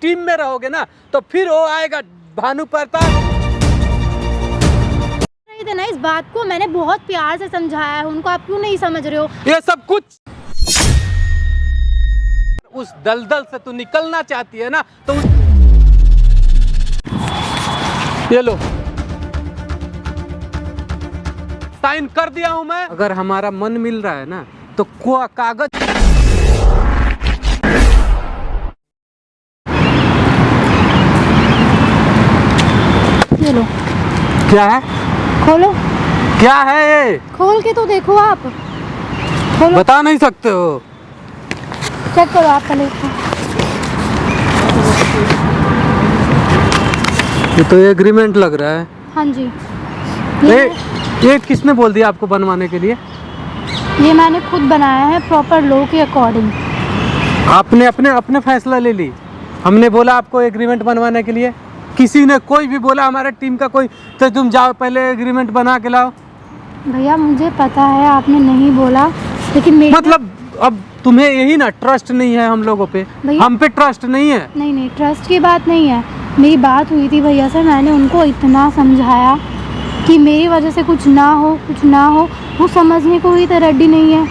Team में रहोगे ना तो फिर वो आएगा भानु प्रताप। ना इस बात को मैंने बहुत प्यार से समझाया है उनको, आप क्यों नहीं समझ रहे हो? ये सब कुछ उस दलदल से तू निकलना चाहती है ना तो ये लो साइन कर दिया हूं मैं। अगर हमारा मन मिल रहा है ना तो कागज ये लो। क्या है? खोलो। क्या है ये? खोल के तो देखो आप। खोलो। बता नहीं सकते हो? चेक करो आप पहले। ये तो एग्रीमेंट लग रहा है। हाँ जी। ये किसने बोल दिया आपको बनवाने के लिए? ये मैंने खुद बनाया है प्रॉपर लॉ के अकॉर्डिंग। आपने अपने फैसला ले ली? हमने बोला आपको एग्रीमेंट बनवाने के लिए? किसी ने कोई भी बोला हमारे टीम का कोई तो तुम जाओ पहले एग्रीमेंट बना के लाओ? भैया मुझे पता है आपने नहीं बोला, लेकिन मतलब अब तुम्हें यही ना ट्रस्ट नहीं है हम लोगों पे? हम पे ट्रस्ट नहीं है? नहीं ट्रस्ट की बात नहीं है। मेरी बात हुई थी भैया से, मैंने उनको इतना समझाया कि मेरी वजह से कुछ ना हो, वो समझने को ही तो रेडी नहीं है।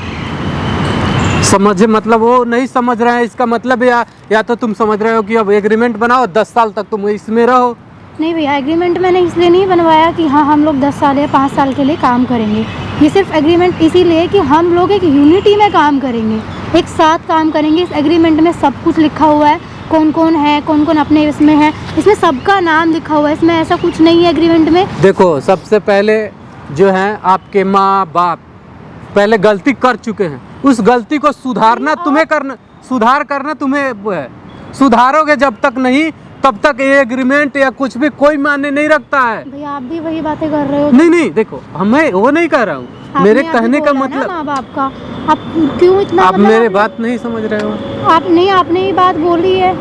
समझे मतलब वो नहीं समझ रहे हैं, इसका मतलब या तो तुम समझ रहे हो कि अब एग्रीमेंट बनाओ 10 साल तक तुम इसमें रहो। नहीं भैया, एग्रीमेंट मैंने इसलिए नहीं बनवाया कि हाँ हम लोग 10 साल या 5 साल के लिए काम करेंगे। ये सिर्फ एग्रीमेंट इसीलिए कि हम लोग एक यूनिटी में काम करेंगे, एक साथ काम करेंगे। इस एग्रीमेंट में सब कुछ लिखा हुआ है, कौन कौन है, कौन कौन अपने इसमें है, इसमें सबका नाम लिखा हुआ है। इसमें ऐसा कुछ नहीं है एग्रीमेंट में। देखो सबसे पहले जो है आपके माँ बाप पहले गलती कर चुके हैं, उस गलती को सुधारना तुम्हें सुधार करना तुम्हें वो है। सुधारोगे जब तक नहीं तब तक ये एग्रीमेंट या कुछ भी कोई मायने नहीं रखता है। भैया आप भी वही बातें कर रहे हो। नहीं देखो मैं वो नहीं कर रहा हूँ, मेरे कहने का मतलब माँ बाप का आप क्यों इतना आप मेरे बात नहीं समझ रहे हो? आपने ये बात बोली है।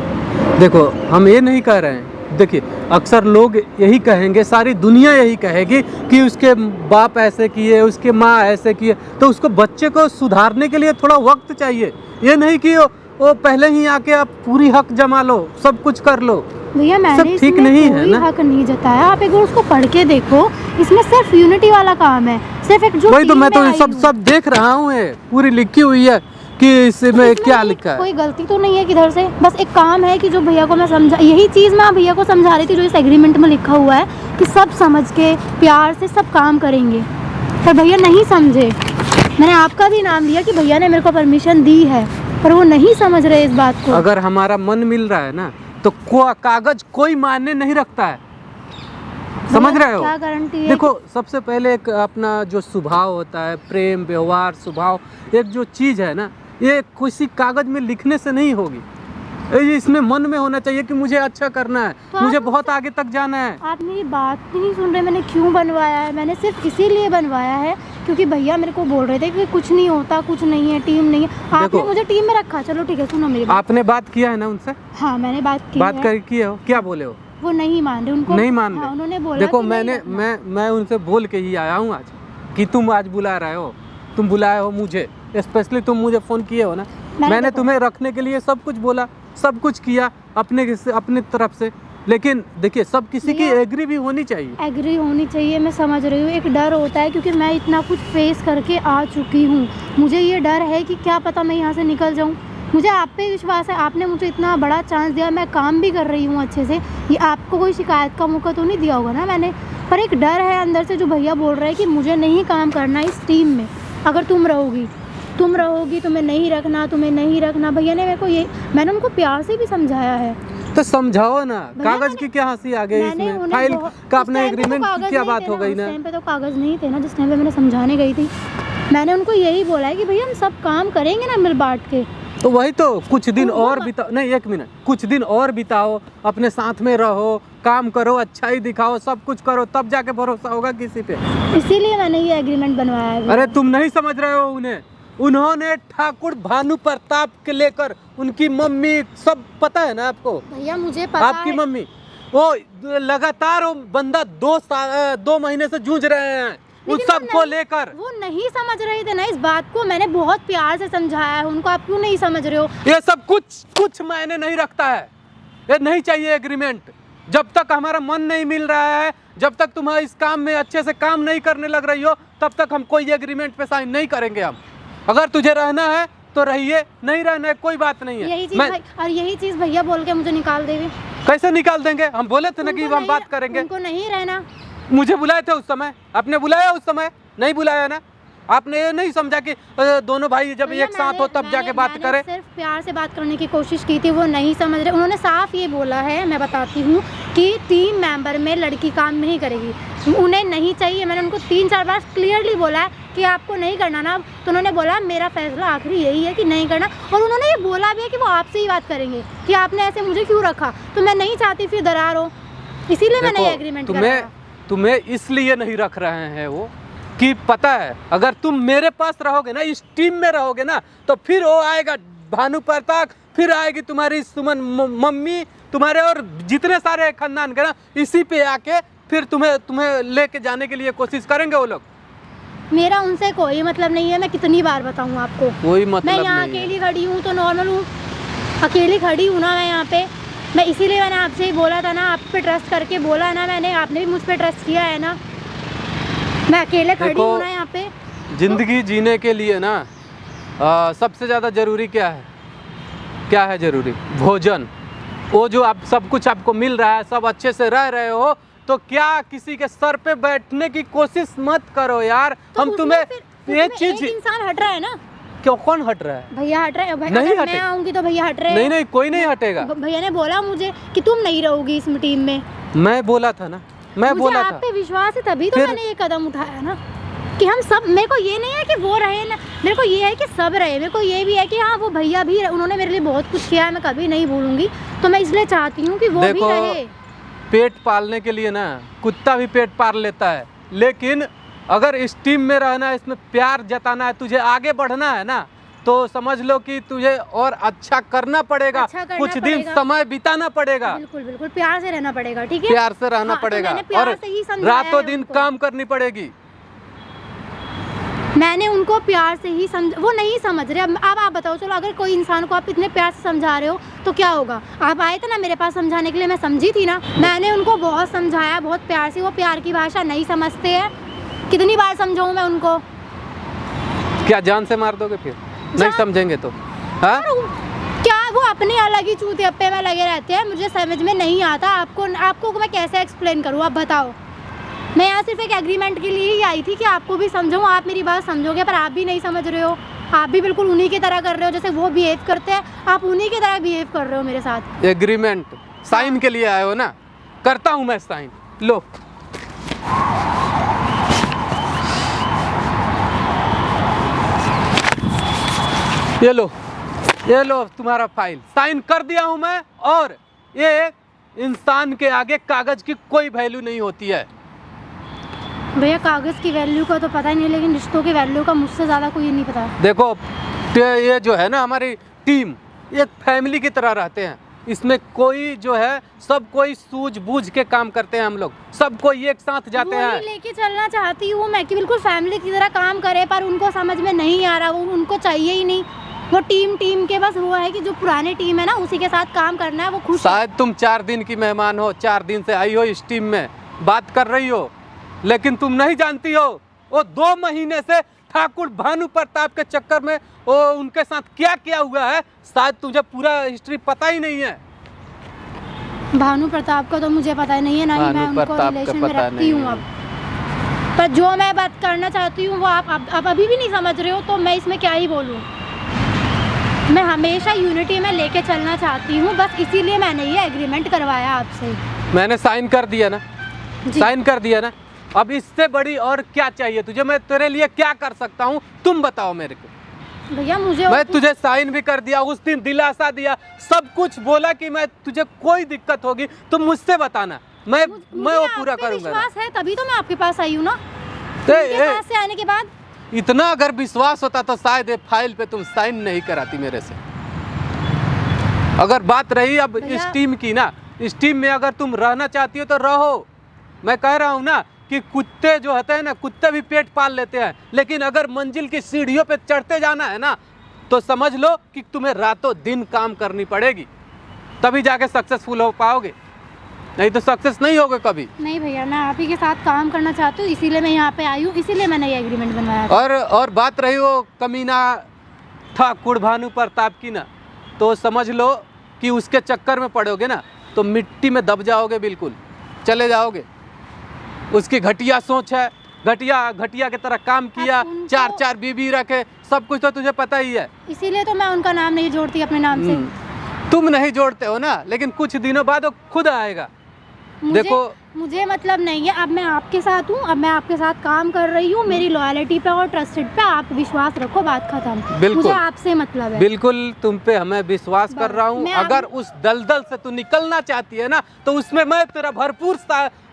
देखो हम ये नहीं कह रहे हैं, देखिए अक्सर लोग यही कहेंगे, सारी दुनिया यही कहेगी कि उसके बाप ऐसे किए, उसके माँ ऐसे किए, तो उसको बच्चे को सुधारने के लिए थोड़ा वक्त चाहिए। ये नहीं कि वो पहले ही आके आप पूरी हक जमा लो, सब कुछ कर लो। भैया मैंने ठीक नहीं है ना? हक नहीं जताया। आप एक बार उसको पढ़ के देखो, इसमें सिर्फ यूनिटी वाला काम है, सिर्फ एक जो वही तो मैं तो सब देख रहा हूँ, पूरी लिखी हुई है कि इसमें क्या लिखा है। कोई गलती तो नहीं है किधर से, बस एक काम है कि जो भैया को मैं समझा, यही चीज़ मैं भैया को समझा रही थी जो इस एग्रीमेंट में लिखा हुआ है कि सब समझ के प्यार से सब काम करेंगे, पर भैया नहीं समझे। मैंने आपका भी नाम लिया कि भैया ने मेरे को परमिशन दी है, पर वो नहीं समझ रहे इस बात को। अगर हमारा मन मिल रहा है ना तो कागज कोई मायने नहीं रखता है, समझ रहे हो? क्या गारंटी है? देखो सबसे पहले एक अपना जो स्वभाव होता है, प्रेम व्यवहार स्वभाव, एक जो चीज़ है ना, ये किसी कागज में लिखने से नहीं होगी। इसमें मन में होना चाहिए कि मुझे अच्छा करना है, तो मुझे बहुत आगे तक जाना है। आप मेरी बात नहीं सुन रहे। मैंने क्यों बनवाया है? मैंने सिर्फ इसीलिए बनवाया है क्योंकि भैया मेरे को बोल रहे थे कि कुछ नहीं होता, कुछ नहीं है, टीम नहीं है। आपने मुझे टीम में रखा, चलो ठीक है, सुनो मेरी बात। आपने बात किया है ना उनसे? हाँ मैंने बात की हो, क्या बोले हो? वो नहीं मान रहे, उनको नहीं मान रहे। हाँ, उन्होंने बोला देखो मैं उनसे बोल के ही आया हूँ आज कि तुम आज बुला रहे हो, तुम बुलाए हो मुझे, स्पेशली तुम मुझे फ़ोन किए हो ना, मैंने तुम्हें रखने के लिए सब कुछ बोला, सब कुछ किया अपने तरफ से। लेकिन देखिए सब किसी की एग्री भी होनी चाहिए। मैं समझ रही हूँ, एक डर होता है क्योंकि मैं इतना कुछ फेस करके आ चुकी हूँ। मुझे ये डर है कि क्या पता मैं यहाँ से निकल जाऊँ। मुझे आप पे विश्वास है, आपने मुझे इतना बड़ा चांस दिया, मैं काम भी कर रही हूँ अच्छे से। ये आपको कोई शिकायत का मौका तो नहीं दिया होगा ना मैंने, पर एक डर है अंदर से जो भैया बोल रहे हैं कि मुझे नहीं काम करना इस टीम में। अगर तुम रहोगी तुम्हें नहीं रखना। भैया ने मेरे को मैंने उनको प्यार से भी समझाया है। तो समझाओ ना, कागज की क्या हंसी आ गई इसमें? फाइल का अपने एग्रीमेंट की क्या बात हो गई ना? उस टाइम पे तो कागज नहीं थे ना, जिस टाइम पे मैंने समझाने गई थी। मैंने उनको यही बोला है कि भैया हम सब काम करेंगे ना मिल बांट के। तो वही तो कुछ दिन और बिताओ, नहीं एक मिनट, कुछ दिन और बिताओ, अपने साथ में रहो, काम करो, अच्छाई दिखाओ, सब कुछ करो, तब जाके भरोसा होगा किसी पे। इसीलिए मैंने ये एग्रीमेंट बनवाया है। अरे तुम नहीं समझ रहे हो उन्होंने ठाकुर भानु प्रताप के लेकर उनकी मम्मी सब पता है ना आपको? भैया मुझे पता आपकी मम्मी वो लगातार वो बंदा 2 महीने से जूझ रहे हैं उस सब को लेकर। वो नहीं समझ रहे थे ना इस बात को, मैंने बहुत प्यार से समझाया है उनको, आप क्यों नहीं समझ रहे हो? ये सब कुछ मायने नहीं रखता है। ये नहीं चाहिए एग्रीमेंट। जब तक हमारा मन नहीं मिल रहा है, जब तक तुम इस काम में अच्छे से काम नहीं करने लग रही हो, तब तक हम कोई एग्रीमेंट पे साइन नहीं करेंगे। हम अगर तुझे रहना है तो रहिए, नहीं रहना है कोई बात नहीं है। यही चीज भैया बोल के मुझे निकाल देंगे। कैसे निकाल देंगे? हम बोले थे ना कि हम बात करेंगे। उनको नहीं रहना। मुझे बुलाए थे उस समय, आपने बुलाया उस समय? नहीं बुलाया ना। आपने ये नहीं समझा कि दोनों भाई जब एक साथ हो तब जाके बात करें। सिर्फ प्यार से बात करने की कोशिश की थी, वो नहीं समझ रहे। उन्होंने साफ ये बोला है, मैं बताती हूँ, कि टीम मेंबर में लड़की काम नहीं करेगी, उन्हें नहीं चाहिए। मैंने उनको 3-4 बार क्लियरली बोला है कि आपको नहीं करना ना, तो उन्होंने बोला मेरा फैसला आखिरी यही है कि नहीं करना। और उन्होंने ये बोला भी है कि वो आपसे ही बात करेंगे कि आपने ऐसे मुझे क्यों रखा। तो मैं नहीं चाहती फिर दरार हो, इसीलिए मैंने ये एग्रीमेंट कराया। तुम्हें इसलिए नहीं रख रहे हैं वो कि पता है अगर तुम मेरे पास रहोगे ना, इस टीम में रहोगे ना, तो फिर वो आएगा भानु प्रताप, फिर आएगी तुम्हारी सुमन मम्मी, तुम्हारे और जितने सारे खानदान के ना, इसी पे आके फिर तुम्हें लेके जाने के लिए कोशिश करेंगे वो लोग। मेरा उनसे कोई मतलब नहीं है। मैं कितनी बार बताऊँ आपको, कोई मतलब मैं यहाँ अकेली खड़ी हूँ तो नॉर्मल हूँ, अकेली खड़ी हूँ ना मैं यहाँ पे। मैं इसीलिए मैंने आपसे ही बोला था ना, आप पे ट्रस्ट करके बोला है ना मैंने, आपने भी मुझ पे ट्रस्ट किया है ना। मैं अकेले खड़ी हूँ ना यहाँ पे। जिंदगी जीने के लिए ना सबसे ज़्यादा ज़रूरी क्या है? क्या है ज़रूरी? भोजन। वो जो आप सब कुछ आपको मिल रहा है, सब अच्छे से रह रहे हो, तो क्या किसी के सर पे बैठने की कोशिश मत करो यार। तो हम तुम्हें ये चीज, इंसान हट रहा है ना। क्यों? कौन हट रहा है? भैया हट रहे हैं। नहीं मैं आऊंगी तो भैया हट रहे हैं। नहीं, कोई नहीं हटेगा। भैया ने बोला मुझे कि तुम नहीं रहोगी इस टीम में। मैं बोला था ना, मैं बोला था। आप पे विश्वास है तभी तो मैंने ये कदम उठाया ना, कि हम सब, मेरे को ये नहीं है कि वो रहे ना, मेरे को ये है कि सब रहे। मेरे को ये भी है कि हाँ वो भैया भी, उन्होंने मेरे लिए बहुत कुछ किया है, मैं कभी नहीं भूलूंगी। तो मैं इसलिए चाहती हूँ कि वो भी रहे। पेट पालने के लिए ना कुत्ता भी पेट पाल लेता है, लेकिन अगर इस टीम में रहना है, इसमें प्यार जताना है, तुझे आगे बढ़ना है ना, तो समझ लो कि तुझे और अच्छा करना पड़ेगा, कुछ दिन समय बिताना पड़ेगा। बिल्कुल बिल्कुल, प्यार से रहना पड़ेगा। ठीक है, प्यार से रहना पड़ेगा, और रातों दिन काम करनी पड़ेगी। मैंने उनको प्यार से ही वो नहीं समझ रहे। अब आप बताओ, चलो अगर कोई इंसान को आप इतने प्यार से समझा रहे हो तो क्या होगा। आप आए थे ना मेरे पास समझाने के लिए, मैं समझी थी ना। मैंने उनको बहुत समझाया, बहुत प्यार से। वो प्यार की भाषा नहीं समझते हैं। कितनी बार समझाऊं मैं उनको? क्या जान से मार दोगे फिर? नहीं समझेंगे तो? हाँ, क्या वो अपने अलग ही चूतियप्पे में लगे रहते हैं, मुझे समझ में नहीं आता। आपको मैं कैसे एक्सप्लेन करूँ, आप बताओ। मैं यहाँ सिर्फ एक एग्रीमेंट के लिए ही आई थी कि आपको भी समझाऊँ, आप मेरी बात समझोगे, पर आप भी नहीं समझ रहे हो। आप भी बिल्कुल उन्हीं की तरह कर रहे हो, जैसे वो बिहेव करते हैं, आप उन्हीं की तरह बिहेव कर रहे हो मेरे साथ। एग्रीमेंट साइन के लिए आए हो ना? करता हूँ मैं साइन। लो, ये लो तुम्हारा फाइल। साइन कर दिया हूँ मैं। और ये इंसान के आगे कागज की कोई वैल्यू नहीं होती है। भैया कागज की वैल्यू का तो पता ही नहीं, लेकिन रिश्तों की वैल्यू का मुझसे ज़्यादा कोई नहीं पता। देखो, ये जो है ना हमारी टीम, एक फैमिली की तरह रहते हैं। इसमें कोई जो है, सब कोई सूझबूझ के काम करते हैं। हम लोग सब कोई एक साथ जाते हैं। लेके चलना चाहती हूँ मैं कि बिल्कुल फैमिली की तरह काम करे, पर उनको समझ में नहीं आ रहा। वो उनको चाहिए ही नहीं। वो टीम के बस वो है कि जो पुरानी टीम है ना, उसी के साथ काम करना है। वो खुश। शायद तुम 4 दिन की मेहमान हो, 4 दिन से आई हो इस टीम में, बात कर रही हो, लेकिन तुम नहीं जानती हो वो 2 महीने से ठाकुर भानु प्रताप के चक्कर में वो उनके साथ क्या किया हुआ है। शायद तुझे पूरा हिस्ट्री पता ही नहीं है। भानु प्रताप का तो मुझे पता ही नहीं है, ना ही मैं उनको रिलेशन में रखती हूँ अब। पर जो मैं बात करना चाहती हूँ वो आप अभी भी नहीं समझ रहे हो, तो मैं इसमें क्या ही बोलूँ। मैं हमेशा यूनिटी में लेके चलना चाहती हूँ, बस इसीलिए मैंने ये एग्रीमेंट करवाया आपसे। मैंने साइन कर दिया ना, साइन कर दिया ना। अब इससे बड़ी और क्या चाहिए तुझे? मैं तेरे लिए क्या कर सकता हूँ, तुम बताओ मेरे को। भैया मुझे, मैं तुझे साइन भी कर दिया, उस दिन दिलासा दिया, सब कुछ बोला कि मैं तुझे कोई दिक्कत होगी तुम मुझसे बताना, मैं वो पूरा करूँगा। विश्वास है तभी तो मैं आपके पास आई हूँ ना। पास से आने के बाद इतना अगर विश्वास होता तो शायद ये फाइल पे तुम साइन नहीं कराती मेरे से। अगर बात रही अब इस टीम की ना, इस टीम में अगर तुम रहना चाहती हो तो रहो। मैं कह रहा हूँ ना कि कुत्ते जो होते हैं ना, कुत्ते भी पेट पाल लेते हैं, लेकिन अगर मंजिल की सीढ़ियों पे चढ़ते जाना है ना, तो समझ लो कि तुम्हें रातों दिन काम करनी पड़ेगी। तभी जाके सक्सेसफुल हो पाओगे, नहीं तो सक्सेस नहीं होगे कभी। नहीं भैया, मैं आप ही के साथ काम करना चाहती हूँ, इसीलिए मैं यहाँ पे आई हूँ, इसीलिए मैंने ये एग्रीमेंट बनवाया था। और बात रही वो कमीना ठाकुर भानु प्रताप की ना, तो समझ लो कि उसके चक्कर में पड़ोगे ना तो मिट्टी में दब जाओगे, बिल्कुल चले जाओगे। उसकी घटिया सोच है, घटिया की तरह काम किया, उनको- 4 बीबी रखे, सब कुछ तो तुझे पता ही है। इसीलिए तो मैं उनका नाम नहीं जोड़ती अपने नाम से। तुम नहीं जोड़ते हो ना, लेकिन कुछ दिनों बाद वो खुद आएगा। देखो, मुझे मतलब नहीं है, अब मैं आपके साथ हूँ, अब मैं आपके साथ काम कर रही हूँ, मेरी लॉयल्टी पे और ट्रस्टेड पे आप विश्वास रखो, बात खत्म। बिल्कुल, मुझे आपसे मतलब है। बिल्कुल तुम पे हमें विश्वास कर रहा हूँ। अगर उस दलदल से तू निकलना चाहती है ना तो उसमें मैं तेरा भरपूर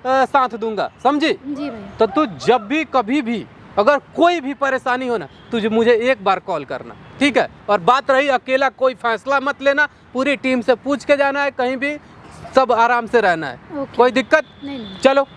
साथ दूंगा, समझी? जी भैया। तो तू जब भी कभी भी अगर कोई भी परेशानी हो ना, तुझे मुझे एक बार कॉल करना, ठीक है? और बात रही अकेला कोई फैसला मत लेना, पूरी टीम से पूछ के जाना है, कहीं भी सब आराम से रहना है, ओके। कोई दिक्कत? नहीं। चलो।